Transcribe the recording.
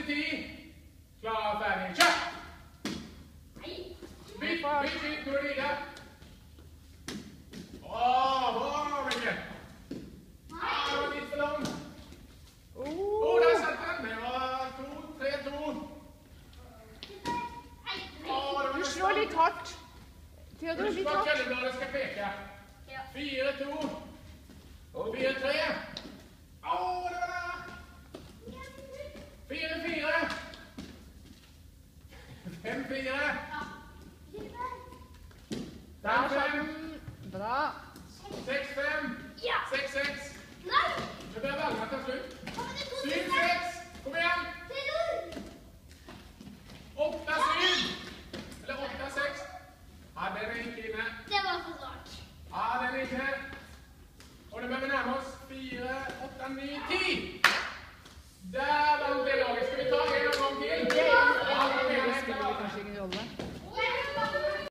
Siste 10. Klar, ferdig. Kjør! Bytt. Nå er det Ida. Bra, Mikkel. Det var litt for lang. Der satt den. Det var 2-3-2. Du slår litt hardt. Theodor, litt hardt. Husk at Kjellebladet skal peke. 4-2. Og 4-3. Det var der. 4-4. 5-4.